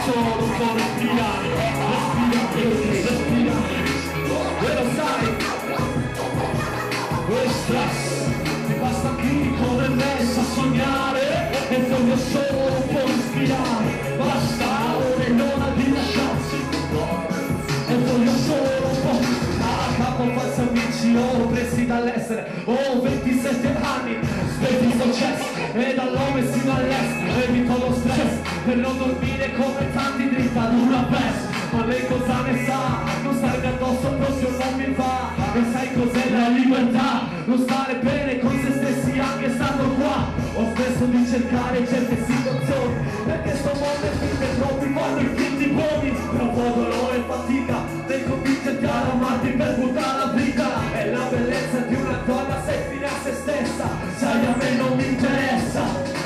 solo un po' respirare, respirare, e lo sai, questa mi basta chi come me sa sognare, e voglio solo un po' respirare, basta ora l'ora di lasciarsi, e voglio solo un po', a capo falsi amici, ho presi dall'essere, ho 27 anni, spenti successo, e dall'ome sino all'est, evito lo stress, per non dormire come tanti dritta ad una vest, ma lei cosa ne sa, non starmi addosso proprio non mi va, e sai cos'è la libertà, non stare bene con se stessi anche stando qua, ho smesso di cercare certe situazioni, perché sto mondo è finto e troppi fanno i finti buoni, provo dolore e fatica, nel convincerti ad amarti per buttare la vita, è la bellezza di una donna se fine a se stessa, sai a me non mi interessa,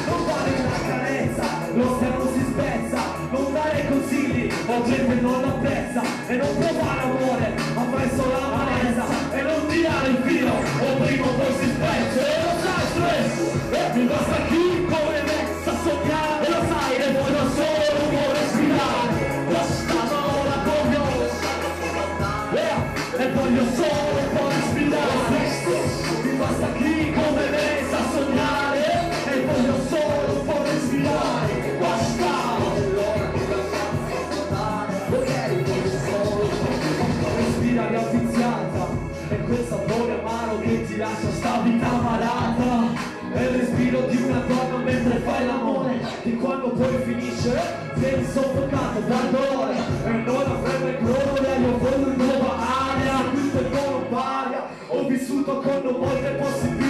non fare una carezza, lo schermo si spezza, non dare consigli, la gente non l'apprezza, e non provare amore, avrai solo amarezza, e non tirare il filo, o prima o poi si spezza, e lo sai stress, e mi basta chi come me sa sognare, e lo sai, e voglio solo un po' respirare, basta ora voglio, e voglio solo un po' respirare, mi basta chi come me sa sognare, e voglio solo un po' respirare, basta. Respira riavviziata, e quel sapore amaro che ti lascia sta vita malata, è il respiro di una donna mentre fai l'amore, che quando poi finisce vieni soffocato dal dolore, e non avrebbe gloria, io voglio una nuova aria, questo è non varia, ho vissuto con molte possibilità,